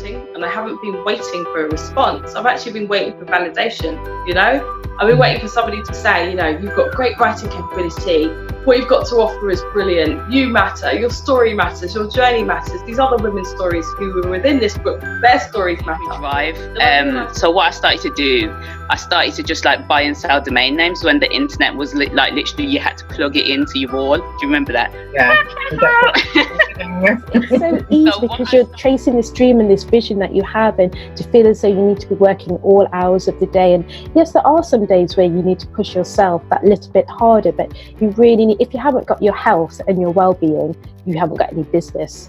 writing, and I haven't been waiting for a response. I've actually been waiting for validation, you know? I've been waiting for somebody to say, you know, you've got great writing capability, what you've got to offer is brilliant, you matter, your story matters, your journey matters, these other women's stories who were within this book, their stories matter. Drive. So what I started to do, I started to just like buy and sell domain names when the internet was like literally you had to plug it into your wall. Do you remember that? Yeah. It's so easy because you're chasing this dream and this vision that you have, and to feel as though you need to be working all hours of the day. And yes, there are some days where you need to push yourself that little bit harder, but you really need, if you haven't got your health and your well-being, you haven't got any business.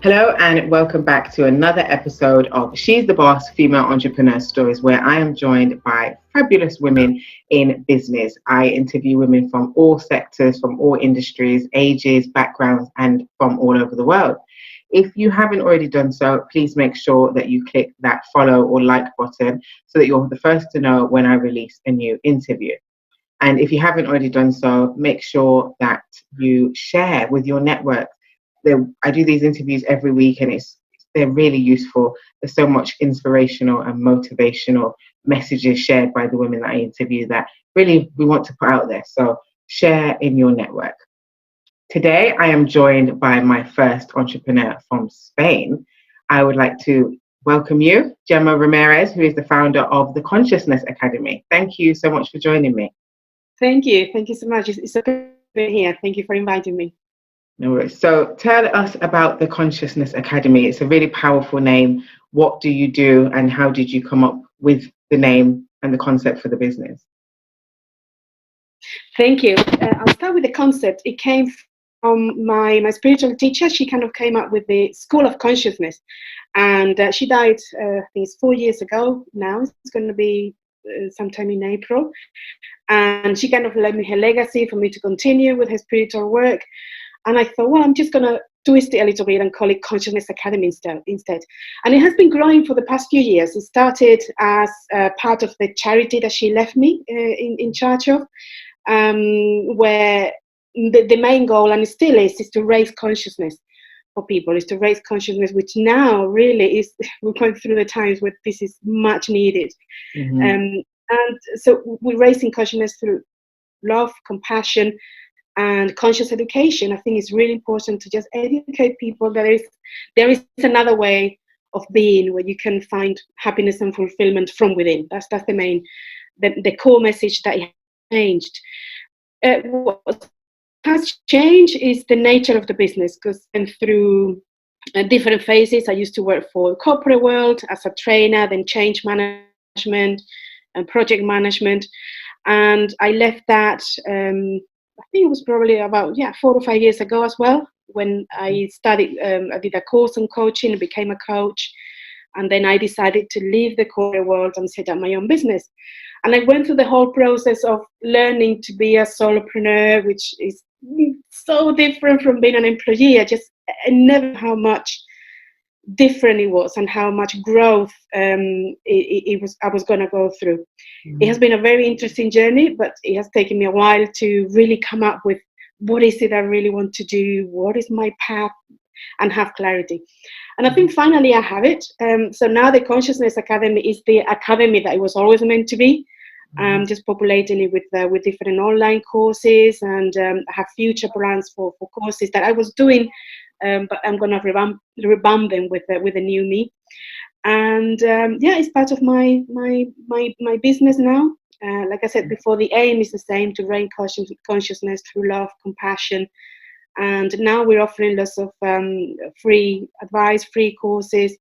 Hello and welcome back to another episode of She's the Boss Female Entrepreneur Stories, where I am joined by fabulous women in business. I interview women from all sectors, from all industries, ages, backgrounds, and from all over the world. If you haven't already done so, please make sure that you click that follow or like button so that you're the first to know when I release a new interview. And if you haven't already done so, make sure that you share with your network. I do these interviews every week, and they're really useful. There's so much inspirational and motivational messages shared by the women that I interview that really we want to put out there. So share in your network. Today, I am joined by my first entrepreneur from Spain. I would like to welcome you, Gema Ramirez, who is the founder of the Consciousness Academy. Thank you so much for joining me. Thank you. Thank you so much. It's a pleasure to be here. Thank you for inviting me. No worries. So tell us about the Consciousness Academy. It's a really powerful name. What do you do, and how did you come up with the name and the concept for the business? Thank you. I'll start with the concept. It came from my spiritual teacher. She kind of came up with the School of Consciousness, and she died, I think it's 4 years ago now. It's going to be sometime in April. And she kind of left me her legacy for me to continue with her spiritual work. And I thought, well, I'm just going to twist it a little bit and call it Consciousness Academy instead. And it has been growing for the past few years. It started as part of the charity that she left me in charge of, where the main goal, and it still is to raise consciousness for people, is to raise consciousness, which now really is, we're going through the times where this is much needed. Mm-hmm. And so we're raising consciousness through love, compassion, and conscious education. I think it's really important to just educate people that there is another way of being where you can find happiness and fulfillment from within. That's the core message that has changed. What has changed is the nature of the business, because through different phases, I used to work for the corporate world as a trainer, then change management and project management, and I left that. I think it was probably about 4 or 5 years ago as well, when I studied, I did a course on coaching and became a coach. And then I decided to leave the corporate world and set up my own business. And I went through the whole process of learning to be a solopreneur, which is so different from being an employee. I never knew how much different it was and how much growth I was going to go through. Mm-hmm. It has been a very interesting journey, but it has taken me a while to really come up with what is it I really want to do, what is my path, and have clarity. And I think finally I have it. So now the Consciousness Academy is the academy that it was always meant to be. Just populating it with different online courses, and I have future plans for courses that I was doing, but I'm going to revamp them with a new me. And it's part of my business now. Like I said before, the aim is the same, to raise consciousness through love, compassion. And now we're offering lots of free advice, free courses,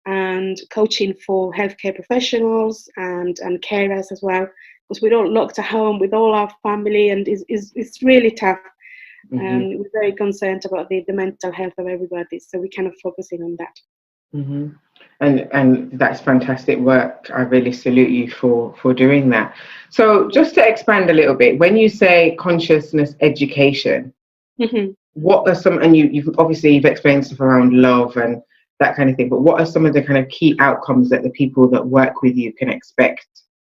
and coaching for healthcare professionals and carers as well, because we're all locked at home with all our family, and it's really tough. Mm-hmm. We're very concerned about the mental health of everybody, so we're kind of focusing on that. Mm-hmm. And that's fantastic work. I really salute you for doing that. So just to expand a little bit, when you say consciousness education, mm-hmm. what are some, and you've explained stuff around love and that kind of thing, but what are some of the kind of key outcomes that the people that work with you can expect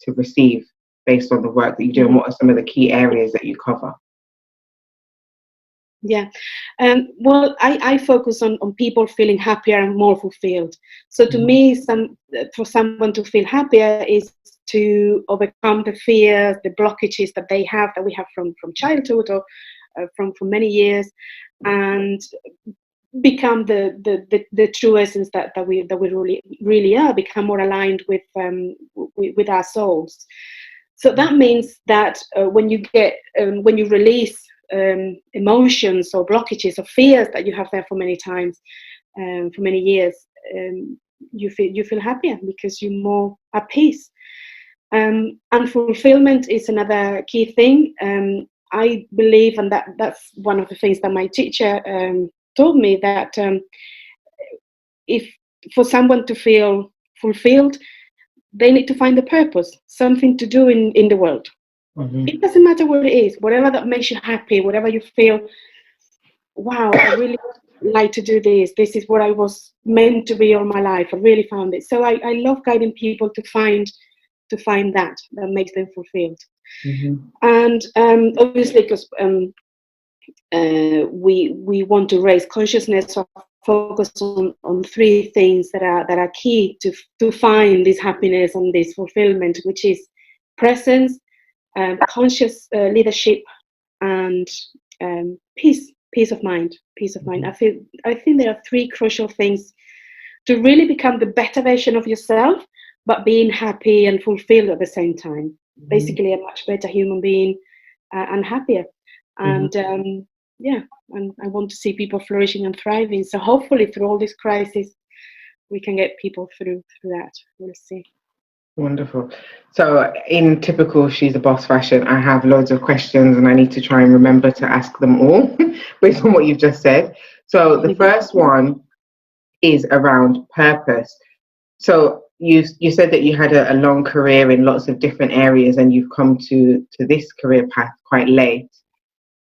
to receive based on the work that you do, and what are some of the key areas that you cover? Yeah. Well, I focus on people feeling happier and more fulfilled. So to me, for someone to feel happier is to overcome the fears, the blockages that they have, that we have from childhood or from many years, and become the true essence that we really are, become more aligned with our souls. So that means that when you release emotions or blockages or fears that you have there for many times, for many years, you feel happier because you're more at peace. And fulfillment is another key thing. I believe, and that's one of the things that my teacher told me, that if for someone to feel fulfilled, they need to find a purpose, something to do in the world. It doesn't matter what it is, whatever that makes you happy, whatever you feel, wow, I really like to do this. This is what I was meant to be all my life. I really found it. So I love guiding people to find that makes them fulfilled. And obviously, because we want to raise consciousness, so focus on three things that are key to find this happiness and this fulfillment, which is presence, conscious leadership, and peace of mind. I think there are three crucial things to really become the better version of yourself, but being happy and fulfilled at the same time. Basically, a much better human being and happier. And and I want to see people flourishing and thriving. So hopefully, through all this crisis, we can get people through that. We'll see. Wonderful. So in typical She's a Boss fashion, I have loads of questions and I need to try and remember to ask them all based on what you've just said. So the first one is around purpose. So you said that you had a long career in lots of different areas and you've come to this career path quite late.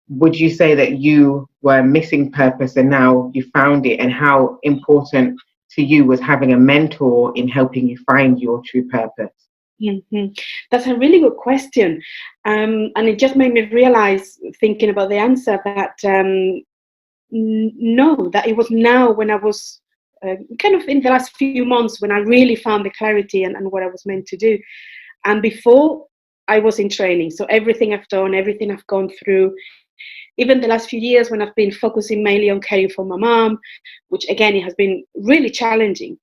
Would you say that you were missing purpose and now you found it, and how important to you was having a mentor in helping you find your true purpose? That's a really good question. And it just made me realize, thinking about the answer, that no, that it was now when I was kind of in the last few months when I really found the clarity and what I was meant to do. And before, I was in training. So everything I've done, everything I've gone through, even the last few years when I've been focusing mainly on caring for my mom, which again, it has been really challenging.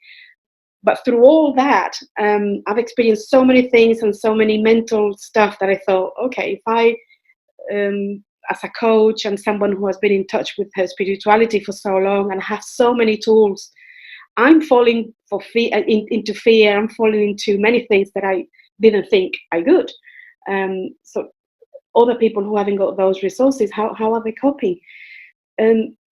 But through all that, I've experienced so many things and so many mental stuff that I thought, okay, if I, as a coach and someone who has been in touch with her spirituality for so long and have so many tools, I'm falling into fear. I'm falling into many things that I didn't think I could. So other people who haven't got those resources, how are they coping?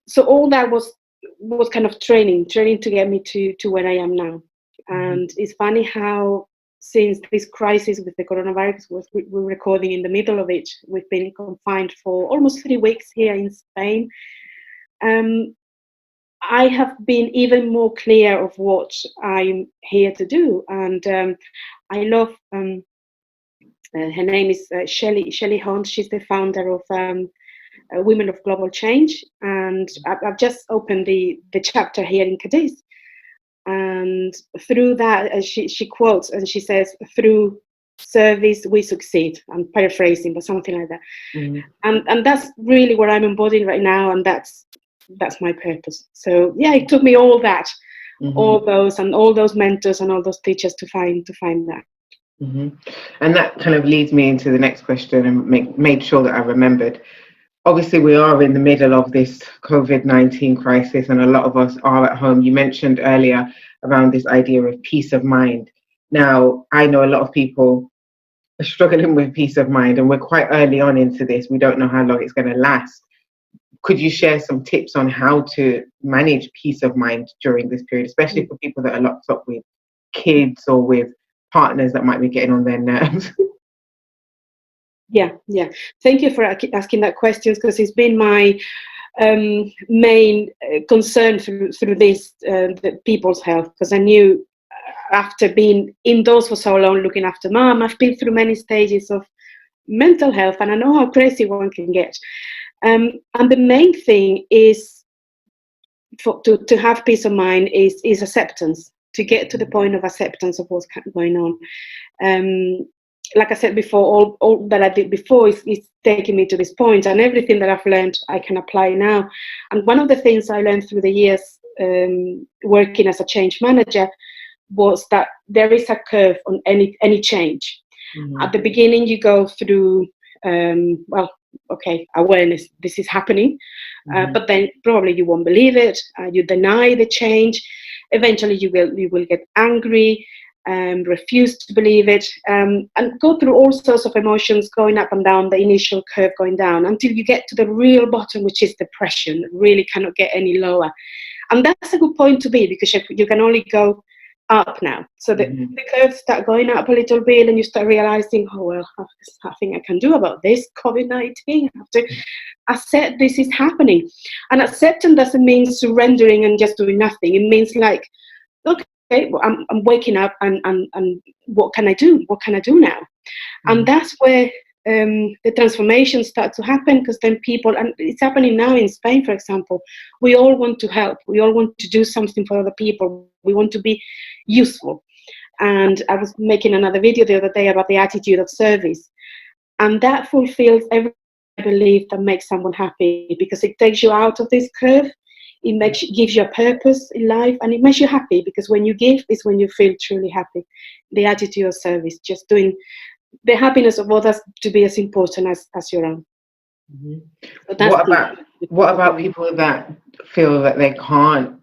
So all that was kind of training to get me to where I am now. And it's funny how, since this crisis with the coronavirus, we're recording in the middle of it, we've been confined for almost 3 weeks here in Spain. I have been even more clear of what I'm here to do. And I love, her name is Shelley Hunt. She's the founder of Women of Global Change. And I've just opened the chapter here in Cadiz. And through that, she quotes and she says, through service we succeed. I'm paraphrasing, but something like that. And that's really what I'm embodying right now, and that's my purpose. So yeah, it took me all that, all those mentors and all those teachers to find that. And that kind of leads me into the next question, and made sure that I remembered. Obviously, we are in the middle of this COVID-19 crisis, and a lot of us are at home. You mentioned earlier around this idea of peace of mind. Now, I know a lot of people are struggling with peace of mind, and we're quite early on into this. We don't know how long it's going to last. Could you share some tips on how to manage peace of mind during this period, especially for people that are locked up with kids or with partners that might be getting on their nerves? Yeah. Thank you for asking that question, because it's been my main concern through this, the people's health, because I knew after being indoors for so long, looking after mom, I've been through many stages of mental health, and I know how crazy one can get. And the main thing is to have peace of mind is acceptance, to get to the point of acceptance of what's going on. Like I said before, all that I did before is taking me to this point, and everything that I've learned I can apply now. And one of the things I learned through the years working as a change manager was that there is a curve on any change. Mm-hmm. At the beginning, you go through awareness, this is happening, but then probably you won't believe it, you deny the change. Eventually you will get angry, refuse to believe it, and go through all sorts of emotions, going up and down the initial curve, going down until you get to the real bottom, which is depression. Really cannot get any lower. And that's a good point to be, because you can only go up now. So the curves start going up a little bit, and you start realizing, oh well, there's nothing I can do about this COVID-19. I have to accept this is happening. And acceptance doesn't mean surrendering and just doing nothing. It means like, okay, well, I'm waking up, and what can I do? What can I do now? And that's where the transformations start to happen, because then people, and it's happening now in Spain, for example, we all want to help. We all want to do something for other people. We want to be useful. And I was making another video the other day about the attitude of service. And that fulfills every belief that makes someone happy, because it takes you out of this curve. It gives you a purpose in life, and it makes you happy, because when you give is when you feel truly happy. The attitude of service, just doing the happiness of others to be as important as your own. What about people that feel that they can't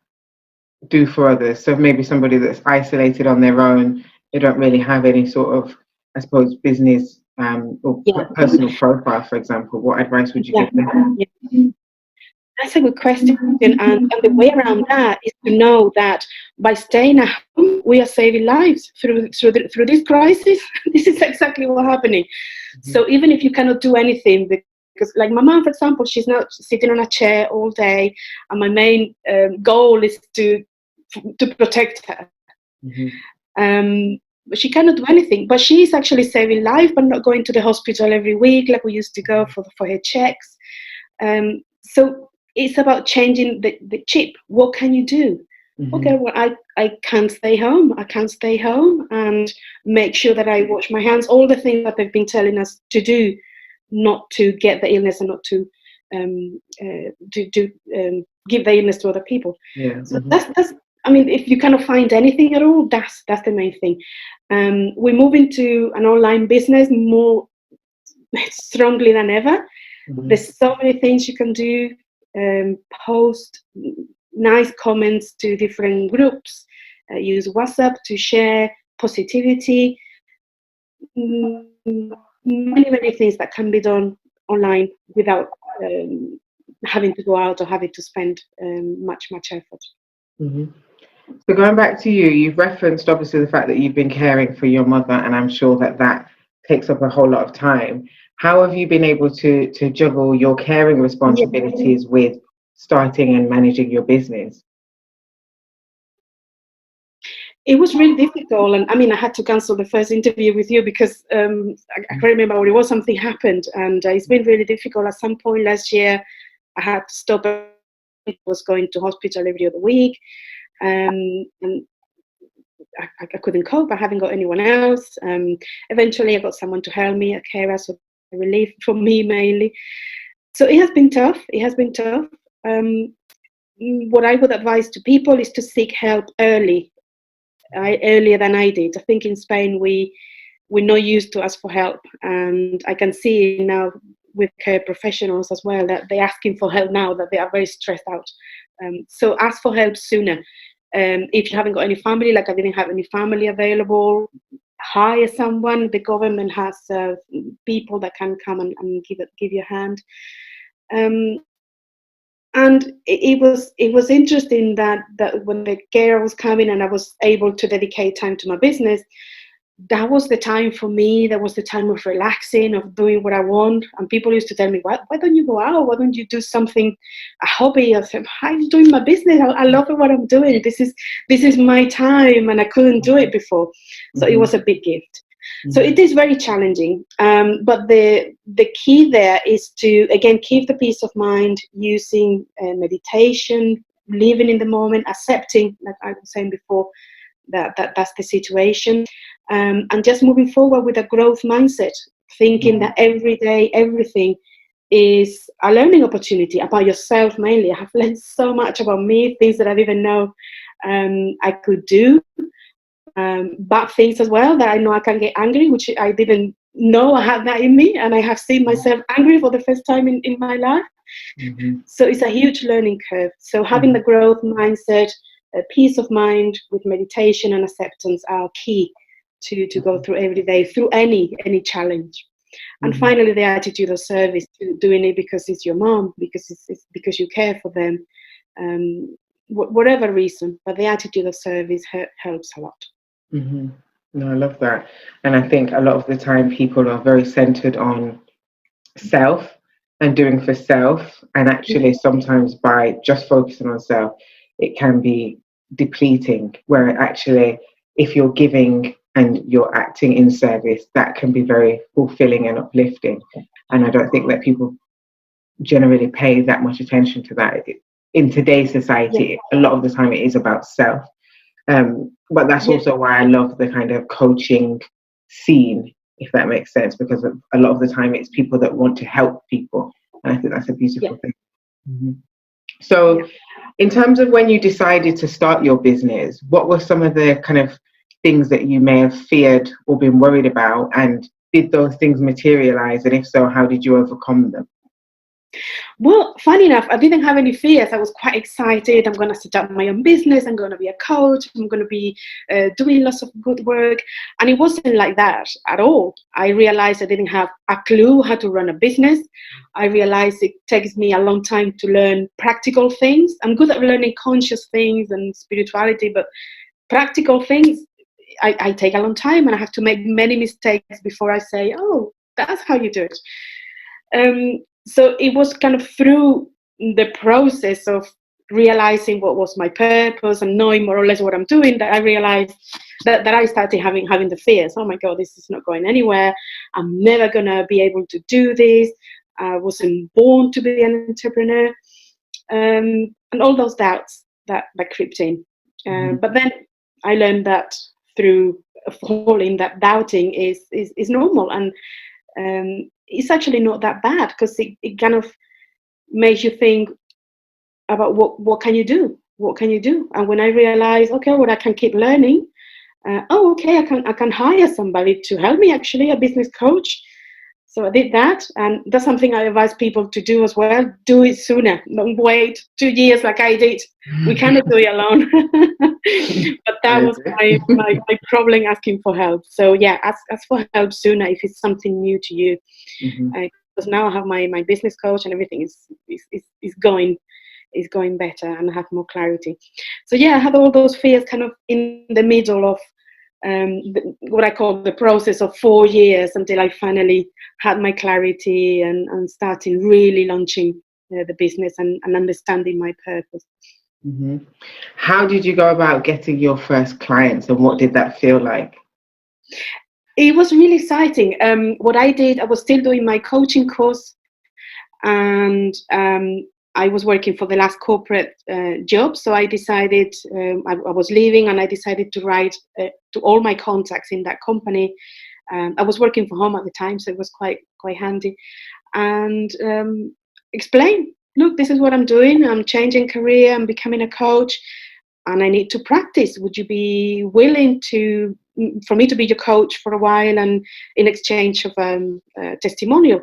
do for others? So maybe somebody that's isolated on their own, they don't really have any sort of, I suppose, business or personal profile, for example. What advice would you give them? Yeah. That's a good question, and the way around that is to know that by staying at home, we are saving lives through this crisis. This is exactly what's happening. So even if you cannot do anything, because like my mom, for example, she's not sitting on a chair all day, and my main goal is to protect her. She cannot do anything, but she's actually saving life, but not going to the hospital every week like we used to go for her checks. So it's about changing the chip. What can you do? Okay, well, I can't stay home. I can't stay home and make sure that I wash my hands. All the things that they've been telling us to do, not to get the illness and not to give the illness to other people. Yeah. So that's. I mean, if you cannot find anything at all, that's the main thing. We're moving to an online business more strongly than ever. There's so many things you can do. Post nice comments to different groups, use WhatsApp to share positivity, many things that can be done online without having to go out or having to spend much effort. So going back to you, you've referenced obviously the fact that you've been caring for your mother, and I'm sure that takes up a whole lot of time. How have you been able to juggle your caring responsibilities with starting and managing your business? It was really difficult, and I mean, I had to cancel the first interview with you because I can't remember what it was. Something happened, and it's been really difficult. At some point last year, I had to stop. I was going to hospital every other week, and I couldn't cope. I haven't got anyone else. Eventually, I got someone to help me, a carer, so a relief from me mainly. So it has been tough. What I would advise to people is to seek help earlier than I did. I think in Spain we're not used to ask for help, and I can see now with care professionals as well that they're asking for help now, that they are very stressed out. So ask for help sooner. If you haven't got any family, like I didn't have any family available, hire someone. The government has people that can come and give you a hand. And it was interesting that when the care was coming and I was able to dedicate time to my business, that was the time for me. That was the time of relaxing, of doing what I want. And people used to tell me, why don't you go out? Why don't you do something, a hobby? I said, I'm doing my business. I love what I'm doing. This is my time, and I couldn't do it before. So it was a big gift. So it is very challenging, but the key there is to, again, keep the peace of mind using meditation, living in the moment, accepting, like I was saying before, that's the situation, and just moving forward with a growth mindset, thinking that every day, everything is a learning opportunity about yourself mainly. I have learned so much about me, things that I didn't know I could do. Bad things as well, that I know I can get angry, which I didn't know I had that in me, and I have seen myself angry for the first time in my life. So it's a huge learning curve. So having the growth mindset, peace of mind with meditation and acceptance are key to go through every day, through any challenge. And finally, the attitude of service, doing it because it's your mom, because it's because you care for them, whatever reason, but the attitude of service helps a lot. No, I love that. And I think a lot of the time people are very centered on self and doing for self. And actually, sometimes by just focusing on self, it can be depleting. Where actually, if you're giving and you're acting in service, that can be very fulfilling and uplifting. And I don't think that people generally pay that much attention to that. In today's society, a lot of the time it is about self. But that's also why I love the kind of coaching scene, if that makes sense, because a lot of the time it's people that want to help people. And I think that's a beautiful thing. So in terms of when you decided to start your business, what were some of the kind of things that you may have feared or been worried about? And did those things materialize? And if so, how did you overcome them? Well, funny enough, I didn't have any fears. I was quite excited. I'm going to set up my own business. I'm going to be a coach. I'm going to be doing lots of good work. And it wasn't like that at all. I realized I didn't have a clue how to run a business. I realized it takes me a long time to learn practical things. I'm good at learning conscious things and spirituality, but practical things, I take a long time, and I have to make many mistakes before I say, oh, that's how you do it. So it was kind of through the process of realizing what was my purpose and knowing more or less what I'm doing that I realized that I started having the fears. Oh my God, this is not going anywhere. I'm never going to be able to do this. I wasn't born to be an entrepreneur. And all those doubts that crept in. But then I learned that through falling, that doubting is normal. And it's actually not that bad, because it kind of makes you think about what can you do? What can you do? And when I realized, okay, well, I can keep learning. Okay, I can hire somebody to help me, actually, a business coach. So I did that, and that's something I advise people to do as well. Do it sooner. Don't wait 2 years like I did. We cannot do it alone. But that was my problem, asking for help. So yeah, ask for help sooner if it's something new to you. Because now I have my business coach, and everything is going better, and I have more clarity. So yeah, I had all those fears kind of in the middle of what I call the process of 4 years, until I finally had my clarity and starting really launching the business and understanding my purpose. How did you go about getting your first clients, and what did that feel like? It was really exciting. What I did, I was still doing my coaching course, and I was working for the last corporate job. So I decided, I was leaving, and I decided to write to all my contacts in that company. I was working from home at the time, so it was quite handy. And explain, look, this is what I'm doing. I'm changing career. I'm becoming a coach, and I need to practice. Would you be willing for me to be your coach for a while, and in exchange of a testimonial?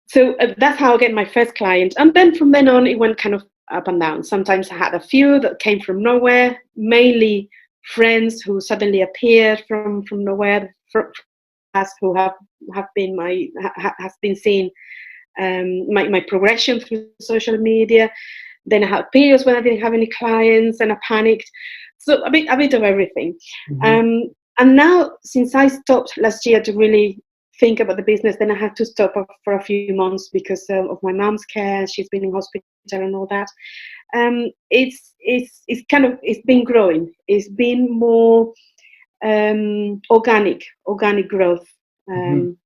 So that's how I get my first client. And then from then on, it went kind of up and down. Sometimes I had a few that came from nowhere, mainly friends who suddenly appeared from nowhere, who have been seeing my progression through social media. Then I had periods when I didn't have any clients, and I panicked. So a bit of everything. And now, since I stopped last year to really think about the business, then I had to stop for a few months because of my mom's care. She's been in hospital and all that. It's been growing. It's been more organic growth,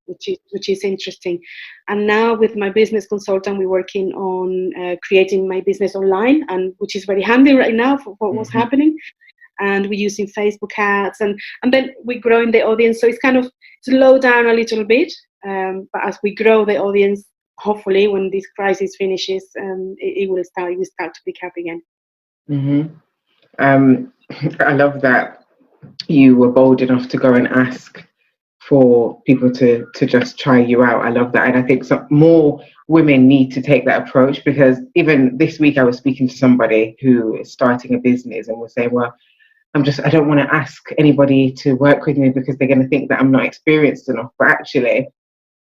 which is interesting. And now with my business consultant, we're working on creating my business online, and which is very handy right now for what's happening. And we're using Facebook ads, and then we're growing the audience. So it's kind of slow down a little bit, but as we grow the audience, hopefully when this crisis finishes, it will start to pick up again. I love that you were bold enough to go and ask for people to just try you out. I love that, and I think more women need to take that approach, because even this week I was speaking to somebody who is starting a business and was saying, well, I don't want to ask anybody to work with me because they're going to think that I'm not experienced enough. But actually,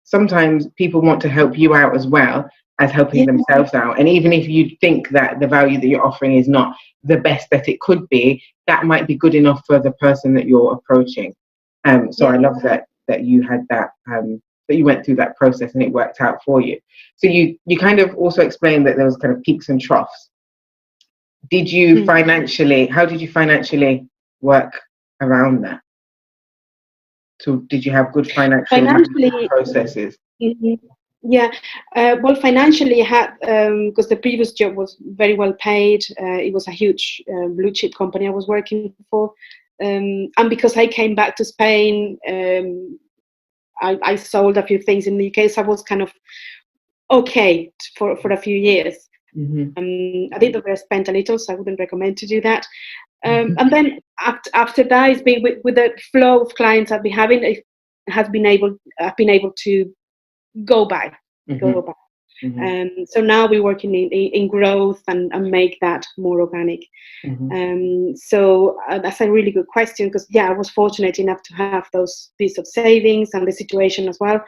sometimes people want to help you out as well as helping themselves out. And even if you think that the value that you're offering is not the best that it could be, that might be good enough for the person that you're approaching. So I love that you had that, that you went through that process and it worked out for you. So you kind of also explained that there was kind of peaks and troughs. Did you how did you financially work around that? So did you have good financial processes? Yeah, well, financially, I had, because the previous job was very well paid. It was a huge blue chip company I was working for. And because I came back to Spain, I sold a few things in the UK, so I was kind of okay for a few years. I did overspend a little, so I wouldn't recommend to do that. And then after that, it's been with the flow of clients I've been having, I've been able to go back. So now we're working in growth and make that more organic. So that's a really good question, because I was fortunate enough to have those bits of savings and the situation as well.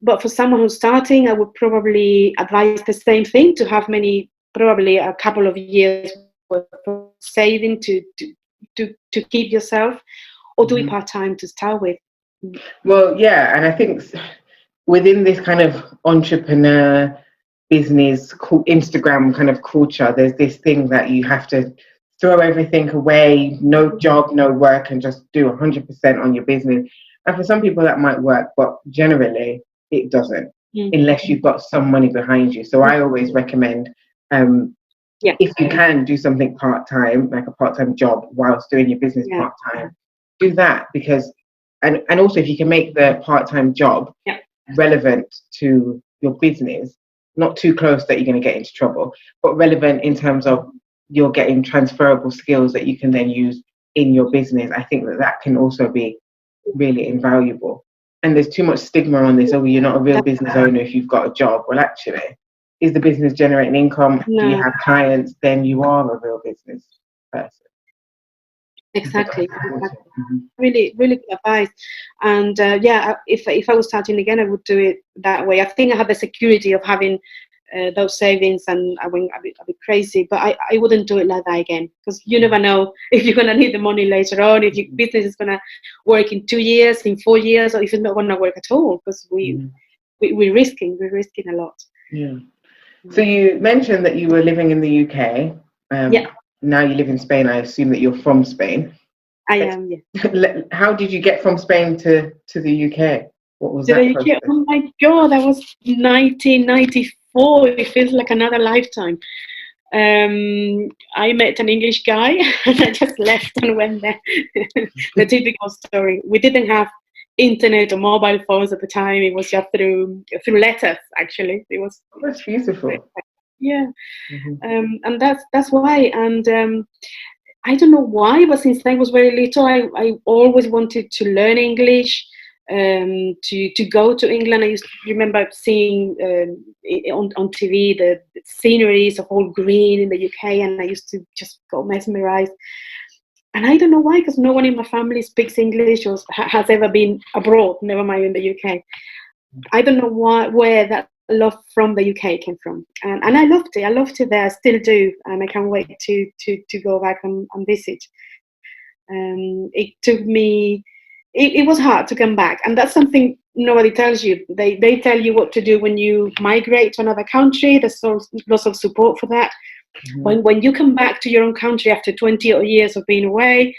But for someone who's starting, I would probably advise the same thing, to have probably a couple of years worth of saving to keep yourself, or do it part-time to start with. Well, yeah, and I think within this kind of entrepreneur business Instagram kind of culture, there's this thing that you have to throw everything away, no job, no work, and just do 100% on your business. And for some people that might work, but generally it doesn't, unless you've got some money behind you. So I always recommend, if you can do something part-time, like a part-time job whilst doing your business part-time, do that, because and also if you can make the part-time job relevant to your business, not too close that you're going to get into trouble, but relevant in terms of you're getting transferable skills that you can then use in your business, I think that can also be really invaluable. And there's too much stigma on this. Oh, you're not a real business owner if you've got a job. Well, actually, is the business generating income? No. Do you have clients? Then you are a real business person. Exactly. Really, really good advice. And if I was starting again, I would do it that way. I think I have the security of having those savings, and I'll be crazy, but I wouldn't do it like that again, because you never know if you're going to need the money later on, if your business is going to work in 2 years, in 4 years, or if it's not going to work at all, because we're risking a lot. So you mentioned that you were living in the UK. Now you live in Spain. I assume that you're from Spain. I am, yeah. How did you get from Spain to the UK? What was that process? Oh my God, that was 1994. It feels like another lifetime. I met an English guy and I just left and went there. The typical story. We didn't have internet or mobile phones at the time. It was just through letters, actually. It was. That's beautiful. Yeah. And that's why. And I don't know why, but since I was very little, I always wanted to learn English. To go to England. I used to remember seeing on TV the sceneries of all green in the UK, and I used to just go mesmerized. And I don't know why, because no one in my family speaks English or has ever been abroad, never mind in the UK. I don't know where that love from the UK came from, and I loved it. I loved it there. I still do, and I can't wait to go back and visit. It took me. It was hard to come back, and that's something nobody tells you. They tell you what to do when you migrate to another country. There's lots of support for that. When you come back to your own country after 20 years of being away,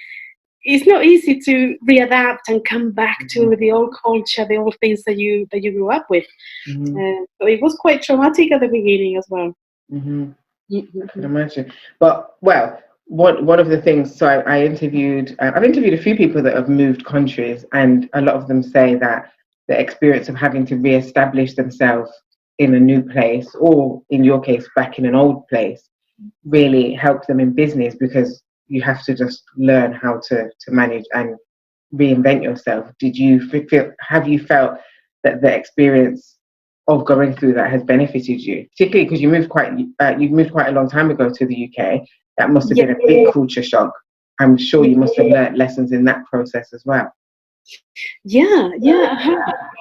it's not easy to readapt and come back to the old culture, the old things that you grew up with. So it was quite traumatic at the beginning as well. I can imagine. But well, one of the things. So I've interviewed a few people that have moved countries, and a lot of them say that the experience of having to re-establish themselves in a new place, or in your case, back in an old place, really helped them in business, because you have to just learn how to manage and reinvent yourself. Have you felt that the experience of going through that has benefited you, particularly because you've moved quite a long time ago to the UK? That must have been a big culture shock. I'm sure you must have learned lessons in that process as well. Yeah.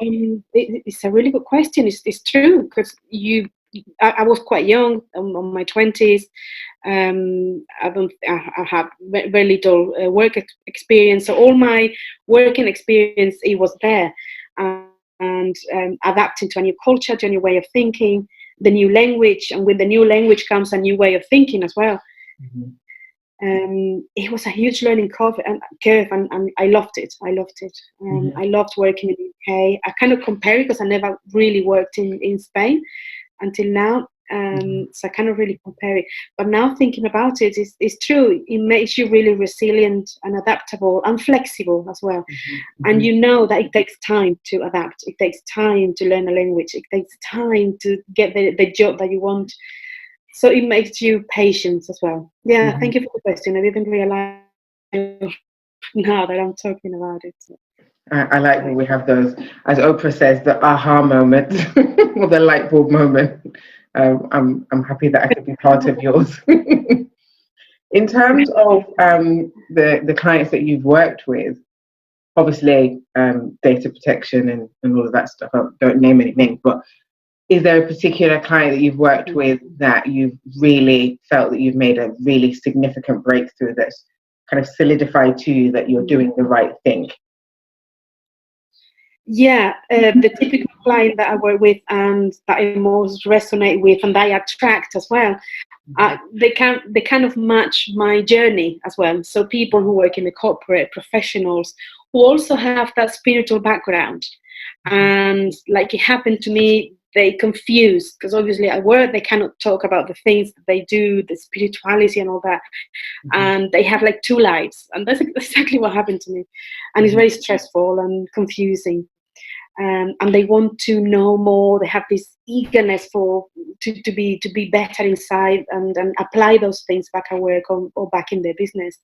It's a really good question. It's true, because I was quite young, on my 20s. I have very little work experience, so all my working experience, it was there, and adapting to a new culture, to a new way of thinking, the new language, and with the new language comes a new way of thinking as well. It was a huge learning curve, and I loved it. I loved working in the UK. I kind of compare it because I never really worked in Spain until now. So I kind of really compare it. But now thinking about it, it's true. It makes you really resilient and adaptable and flexible as well. And you know that it takes time to adapt. It takes time to learn a language. It takes time to get the job that you want. So it makes you patient as well. Yeah, thank you for the question. I didn't realize now that I'm talking about it. I like when we have those, as Oprah says, the aha moment or the light bulb moment. I'm happy that I could be part of yours. In terms of the clients that you've worked with, obviously data protection and all of that stuff. I don't name any names, but is there a particular client that you've worked with that you've really felt that you've made a really significant breakthrough that's kind of solidified to you that you're doing the right thing? Yeah, the typical client that I work with and that I most resonate with and I attract as well, they kind of match my journey as well. So people who work in the corporate, professionals who also have that spiritual background. And like it happened to me, they confuse, because obviously at work they cannot talk about the things that they do, the spirituality and all that, and they have like two lives, and that's exactly what happened to me, and it's very stressful and confusing, and they want to know more. They have this eagerness to be better inside and apply those things back at work or back in their business.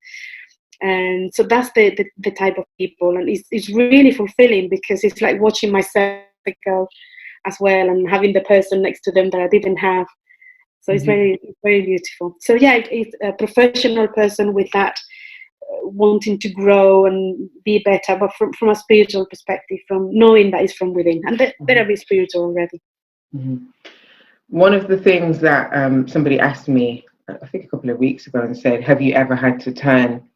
And so that's the type of people, and it's really fulfilling, because it's like watching myself go as well, and having the person next to them that I didn't have. So it's very, very beautiful. So yeah, it's a professional person with that wanting to grow and be better, but from a spiritual perspective, from knowing that it's from within, and they're a bit spiritual already. One of the things that somebody asked me, I think a couple of weeks ago, and said, have you ever had to turn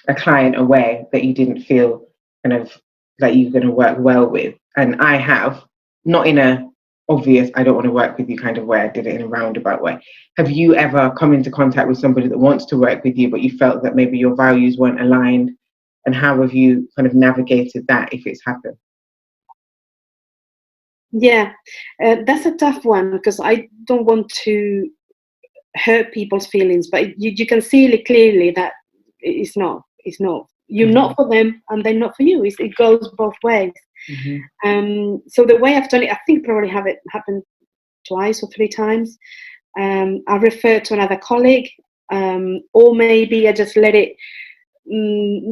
a client away that you didn't feel kind of like you're going to work well with? And I have. Not in a obvious, I don't want to work with you kind of way. I did it in a roundabout way. Have you ever come into contact with somebody that wants to work with you, but you felt that maybe your values weren't aligned? And how have you kind of navigated that, if it's happened? Yeah, that's a tough one, because I don't want to hurt people's feelings, but you can see it clearly that it's not. You're not for them, and they're not for you. It goes both ways. So the way I've done it, I think probably have it happen twice or 3 times. I refer to another colleague, or maybe I just let it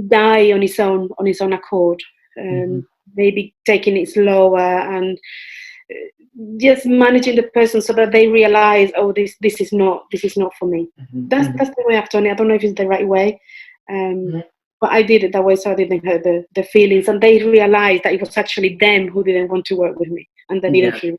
die on its own accord. Maybe taking it slower and just managing the person so that they realize, oh, this is not for me. That's the way I've done it. I don't know if it's the right way. But I did it that way, so I didn't hurt the feelings, and they realized that it was actually them who didn't want to work with me, and they didn't feel.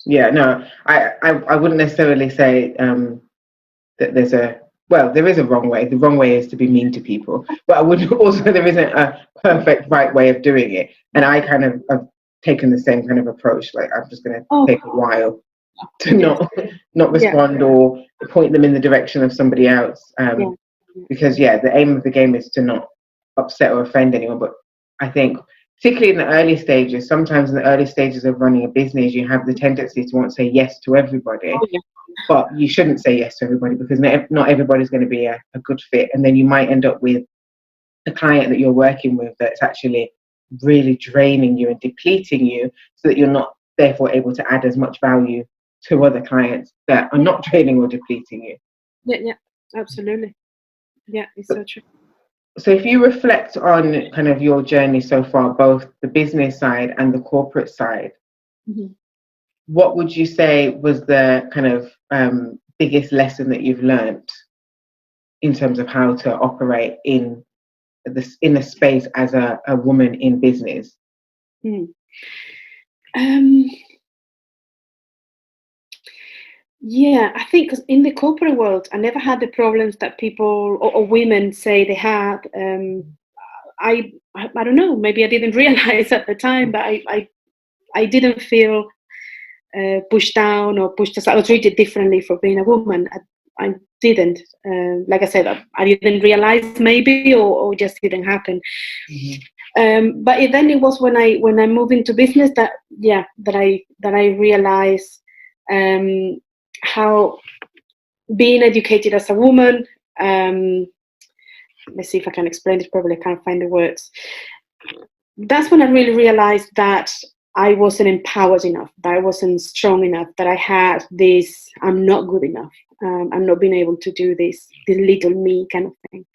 Yeah, no, I wouldn't necessarily say that there is a wrong way. The wrong way is to be mean to people, but I would also, there isn't a perfect right way of doing it, and I kind of have taken the same kind of approach. Like, I'm just going to take a while to not respond or point them in the direction of somebody else, because the aim of the game is to not upset or offend anyone, but I think particularly in the early stages, sometimes in the early stages of running a business, you have the tendency to want to say yes to everybody. Oh, yeah. But you shouldn't say yes to everybody, because not everybody's going to be a good fit. And then you might end up with a client that you're working with that's actually really draining you and depleting you, so that you're not therefore able to add as much value to other clients that are not draining or depleting you. Yeah, absolutely. Yeah, it's so true. So if you reflect on kind of your journey so far, both the business side and the corporate side, what would you say was the kind of biggest lesson that you've learned in terms of how to operate in the space as a woman in business? Yeah, I think 'cause in the corporate world, I never had the problems that people or women say they had. I don't know. Maybe I didn't realize at the time, but I didn't feel pushed down or pushed aside. I was treated differently for being a woman. I didn't. Like I said, I didn't realize maybe, or just didn't happen. But then it was when I moved into business that I realized how being educated as a woman. Let's see if I can explain this properly. I can't find the words. That's when I really realized that I wasn't empowered enough, that I wasn't strong enough, that I had this, I'm not good enough, I'm not being able to do this little me kind of thing.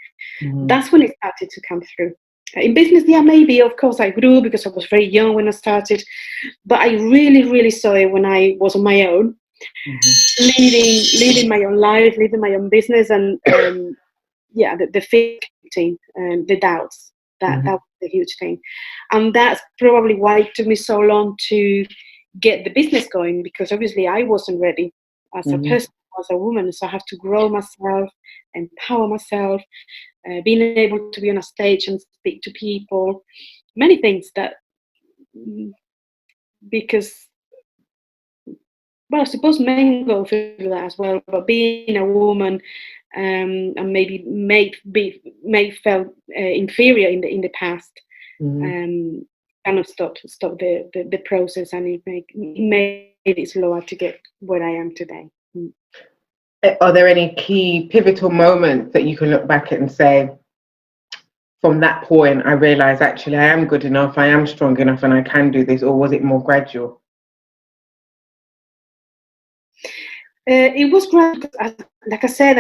That's when it started to come through. In business, yeah, maybe, of course, I grew because I was very young when I started, but I really, really saw it when I was on my own, leading my own life, leading my own business, and the fear, the doubts. That was a huge thing, and that's probably why it took me so long to get the business going, because obviously I wasn't ready as a person, as a woman. So I have to grow myself, empower myself, being able to be on a stage and speak to people, many things that, because, well, I suppose men go through that as well, but being a woman and maybe may felt inferior in the past, kind of stopped the process, and it made it slower to get where I am today. Are there any key pivotal moments that you can look back at and say, from that point, I realized actually I am good enough, I am strong enough, and I can do this? Or was it more gradual? It was gradual. Like I said,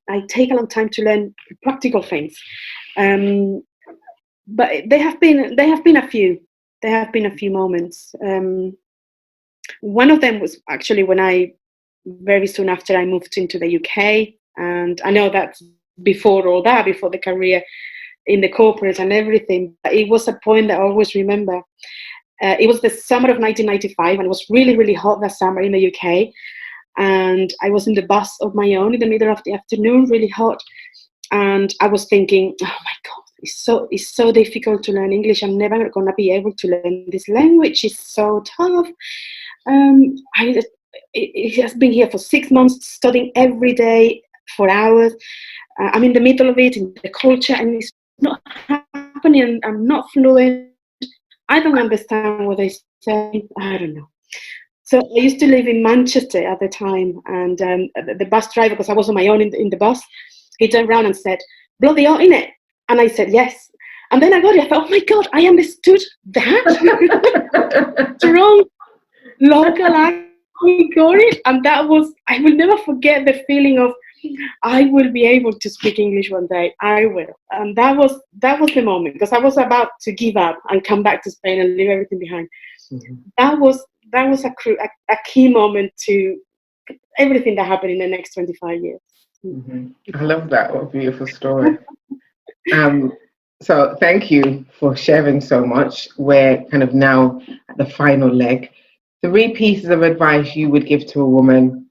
I take a long time to learn practical things, but there have been a few. There have been a few moments. One of them was actually when very soon after I moved into the UK, and I know that's before all that, before the career in the corporate and everything. But it was a point that I always remember. It was the summer of 1995, and it was really, really hot that summer in the UK. And I was in the bus of my own in the middle of the afternoon, really hot. And I was thinking, oh my God, it's so difficult to learn English. I'm never going to be able to learn this language. It's so tough. It has been here for 6 months, studying every day for hours. I'm in the middle of it, in the culture, and it's not happening. I'm not fluent. I don't understand what they say. I don't know. So I used to live in Manchester at the time, and the bus driver, because I was on my own in the bus, he turned around and said, "Bloody hot, innit?" And I said, "Yes." And then I got it. I thought, oh my God, I understood that. Strong local accent, I got it. And that was, I will never forget the feeling of, I will be able to speak English one day. I will. And that was the moment, because I was about to give up and come back to Spain and leave everything behind. That was a key moment to everything that happened in the next 25 years. I love that. What a beautiful story. So thank you for sharing so much. We're kind of now at the final leg. 3 pieces of advice you would give to a woman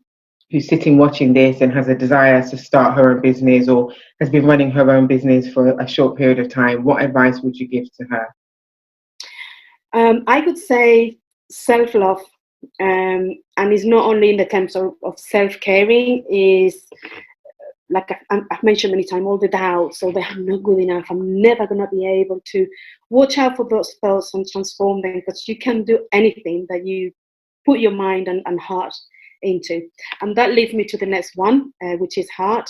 who's sitting watching this and has a desire to start her own business, or has been running her own business for a short period of time. What advice would you give to her? I would say self-love, and it's not only in the terms of self-caring, is like I've mentioned many times, all the doubts, or I'm not good enough, I'm never going to be able to. Watch out for those thoughts and transform them, because you can do anything that you put your mind and heart into. And that leads me to the next one, which is heart.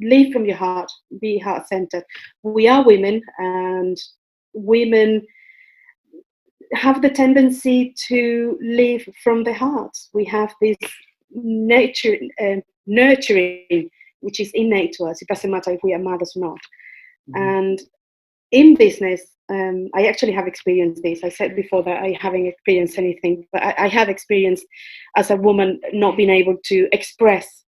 Live from your heart, be heart-centered. We are women, and women have the tendency to live from the heart. We have this nurturing, which is innate to us. It doesn't matter if we are mothers or not. And in business, I actually have experienced this. I said before that I haven't experienced anything, but I have experienced as a woman not being able to express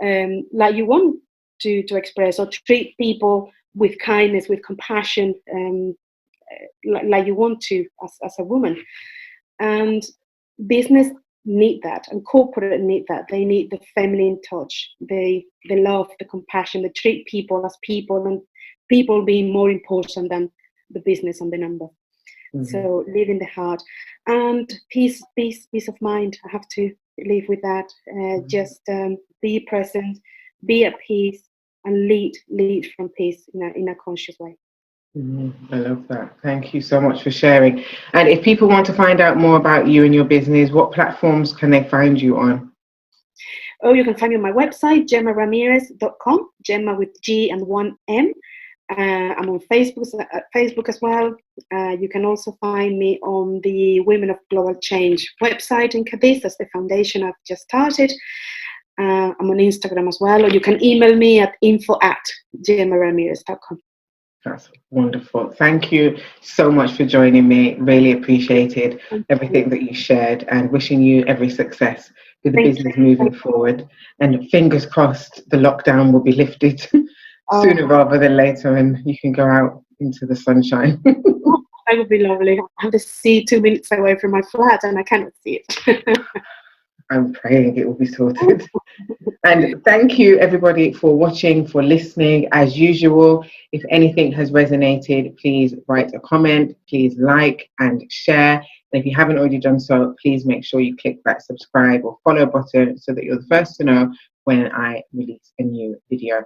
like you want to express, or treat people with kindness, with compassion, like you want to as a woman. And business need that, and corporate need that. They need the feminine touch. They love the compassion. They treat people as people, and people being more important than the business and the number. So live in the heart, and peace of mind. I have to live with that. Just be present, be at peace, and lead from peace in a conscious way. I love that. Thank you so much for sharing. And if people want to find out more about you and your business, what platforms can they find you on? Oh, you can find me on my website, gemaramirez.com, Gema with G and one M. I'm on Facebook as well. You can also find me on the Women of Global Change website in Cadiz. That's the foundation I've just started. I'm on Instagram as well, or you can email me at info@gemaramirez.com. That's wonderful. Thank you so much for joining me. Really appreciated everything that you shared, and wishing you every success with the business moving forward. And fingers crossed the lockdown will be lifted sooner rather than later, and you can go out into the sunshine. That would be lovely. I have to see 2 minutes away from my flat, and I cannot see it. I'm praying it will be sorted. And thank you everybody for watching, for listening. As usual, if anything has resonated, please write a comment, please like and share. And if you haven't already done so, please make sure you click that subscribe or follow button so that you're the first to know when I release a new video.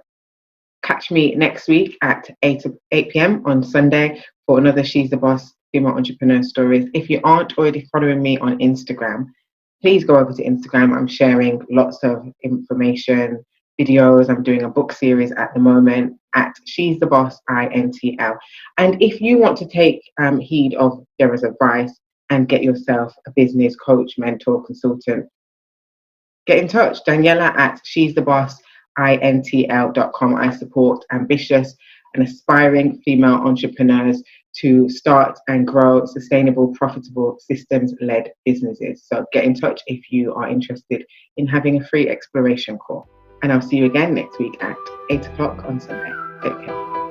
Catch me next week at 8 p.m. on Sunday for another She's the Boss Female Entrepreneur Stories. If you aren't already following me on Instagram, please go over to Instagram. I'm sharing lots of information, videos. I'm doing a book series at the moment at She's the Boss INTL. And if you want to take heed of Gera's advice and get yourself a business coach, mentor, consultant, get in touch. Daniela at she'sthebossintl.com. I support ambitious and aspiring female entrepreneurs to start and grow sustainable, profitable, systems-led businesses. So get in touch if you are interested in having a free exploration call. And I'll see you again next week at 8 o'clock on Sunday. Take care.